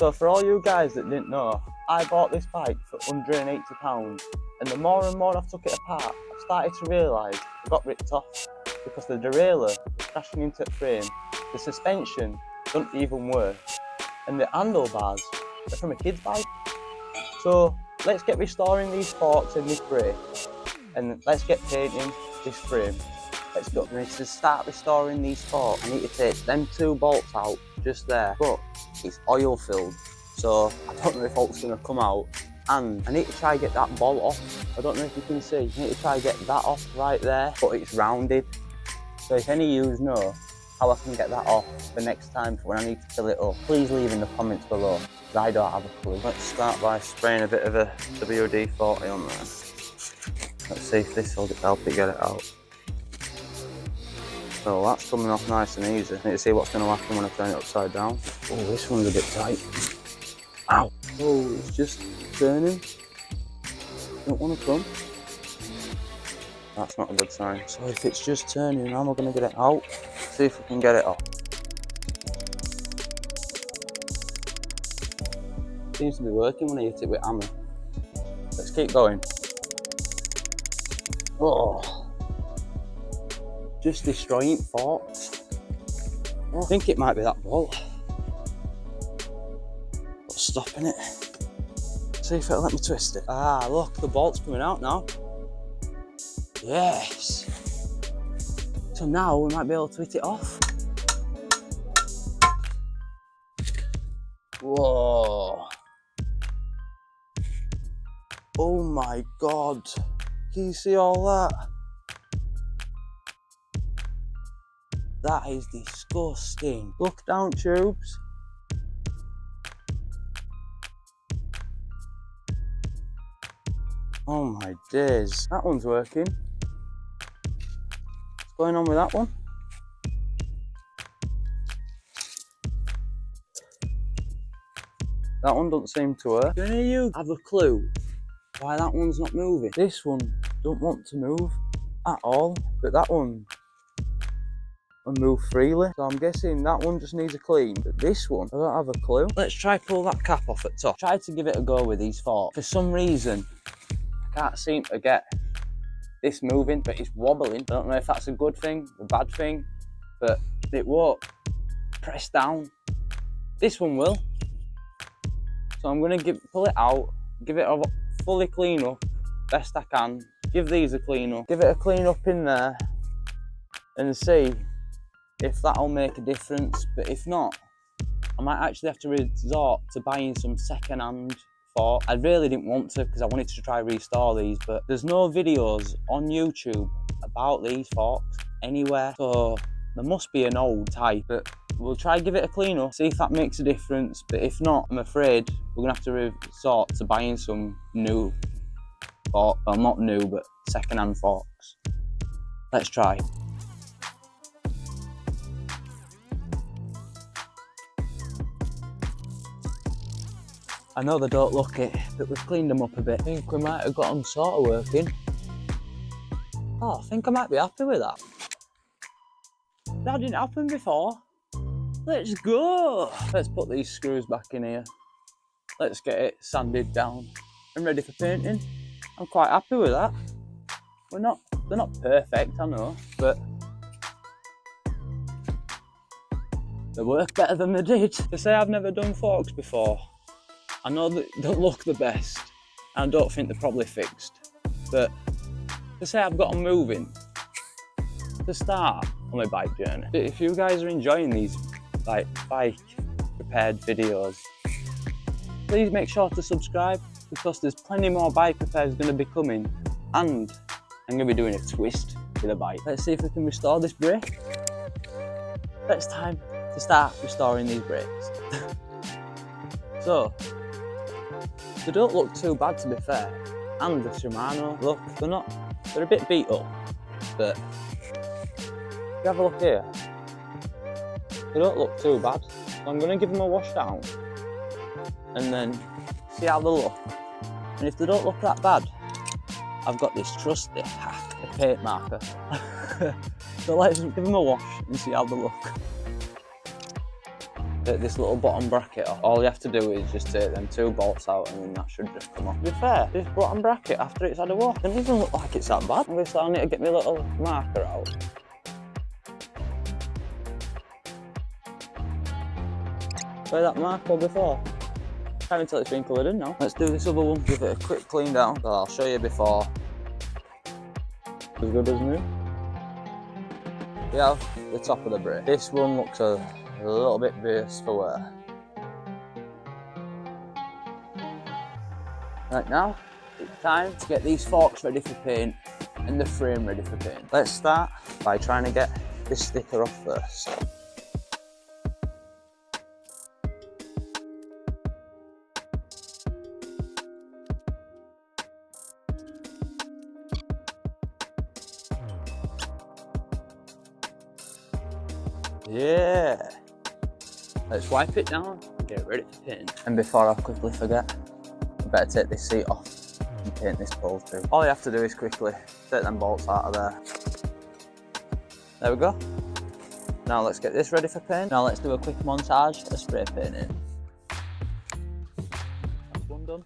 So for all you guys that didn't know, I bought this bike for £180, and the more and more I've took it apart, I've started to realise it got ripped off because the derailleur was crashing into the frame, the suspension doesn't even work, and the handlebars are from a kid's bike. So let's get restoring these forks and this brake, and let's get painting this frame. Let's go. And to start restoring these forks, I need to take them 2 bolts out just there, but it's oil filled, so I don't know if it's going to come out, and I need to try and get that bolt off. I don't know if you can see, I need to try and get that off right there, but it's rounded. So if any of you know how I can get that off for next time for when I need to fill it up, please leave in the comments below, because I don't have a clue. Let's start by spraying a bit of a WD-40 on there. Let's see if this will help it get it out. So that's coming off nice and easy. I need to see what's going to happen when I turn it upside down. Oh, this one's a bit tight. Ow! Oh, it's just turning. Don't want to come. That's not a good sign. So if it's just turning, how am I going to get it out? See if we can get it off. Seems to be working when I hit it with hammer. Let's keep going. Oh! Just destroying forks. I think it might be that bolt. What's stopping it? See if it'll let me twist it. Ah, look, the bolt's coming out now. Yes. So now we might be able to hit it off. Whoa. Oh my God. Can you see all that? That is disgusting. Look down, tubes. Oh my days. That one's working. What's going on with that one? That one doesn't seem to work. Do any of you have a clue why that one's not moving? This one don't want to move at all, but that one and move freely. So I'm guessing that one just needs a clean, but this one, I don't have a clue. Let's try pull that cap off at top. Tried to give it a go with these forks. For some reason, I can't seem to get this moving, but it's wobbling. I don't know if that's a good thing, a bad thing, but it won't press down. This one will. So I'm gonna pull it out, give it a fully clean up, best I can. Give these a clean up, give it a clean up in there, and see if that'll make a difference. But if not, I might actually have to resort to buying some second-hand forks. I really didn't want to because I wanted to try restore these, but there's no videos on YouTube about these forks anywhere, so there must be an old type. But we'll try give it a clean up, see if that makes a difference. But if not, I'm afraid we're gonna have to resort to buying some new forks. Well, not new, but second-hand forks. Let's try. I know they don't look it, but we've cleaned them up a bit. I think we might have got them sort of working. Oh, I think I might be happy with that. That didn't happen before. Let's go. Let's put these screws back in here. Let's get it sanded down and ready for painting. I'm quite happy with that. They're not perfect, I know, but they work better than they did. To say I've never done forks before, I know that they don't look the best, and I don't think they're probably fixed, but to say I've got them moving, to start on my bike journey. If you guys are enjoying these like bike repaired videos, please make sure to subscribe, because there's plenty more bike repairs going to be coming, and I'm going to be doing a twist with a bike. Let's see if we can restore this brake. It's time to start restoring these brakes. So, they don't look too bad, to be fair, and the Shimano, look, they're a bit beat up, but if you have a look here, they don't look too bad. So I'm going to give them a wash down and then see how they look. And if they don't look that bad, I've got this trusty paint marker. So let's give them a wash and see how they look. take this little bottom bracket off. All you have to do is just take them 2 bolts out and then that should just come off. To be fair, this bottom bracket after it's had a wash doesn't even look like it's that bad. Obviously I need to get my little marker out. Where that marker before? Can't even tell it's been coloured in now. Let's do this other one, give it a quick clean down. I'll show you before. As good as new. We have the top of the brake. This one looks a little bit worse for wear. Right now, it's time to get these forks ready for paint and the frame ready for paint. Let's start by trying to get this sticker off first. Yeah! Let's wipe it down and get it ready for paint. And before I quickly forget, I better take this seat off and paint this pole too. All you have to do is quickly take them bolts out of there. There we go. Now let's get this ready for paint. Now let's do a quick montage of spray painting. That's one done.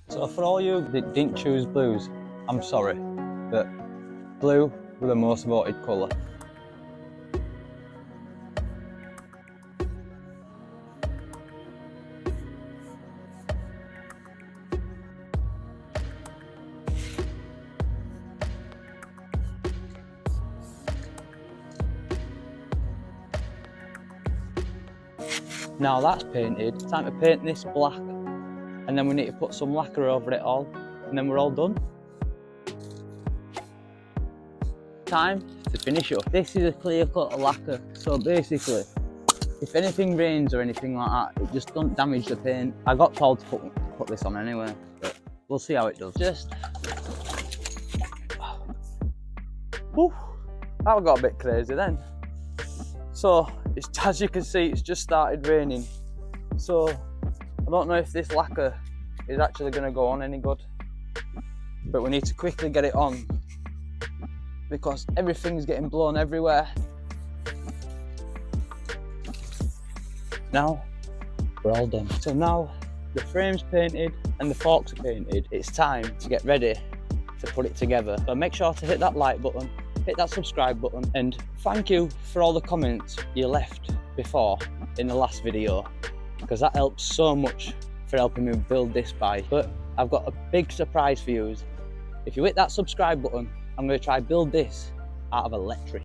So for all you that didn't choose blues, I'm sorry, but blue were the most voted colour. Now that's painted, it's time to paint this black. And then we need to put some lacquer over it all, and then we're all done. Time to finish up. This is a clear coat of lacquer, so basically, if anything rains or anything like that, it just don't damage the paint. I got told to put this on anyway, but we'll see how it does. Whew, that got a bit crazy then. So, as you can see, it's just started raining. So, I don't know if this lacquer is actually going to go on any good, but we need to quickly get it on because everything's getting blown everywhere. Now we're all done. So now the frame's painted and the forks are painted. It's time to get ready to put it together. So make sure to hit that like button, hit that subscribe button, and thank you for all the comments you left before in the last video, because that helps so much for helping me build this bike. But I've got a big surprise for you. If you hit that subscribe button, I'm going to try build this out of electric.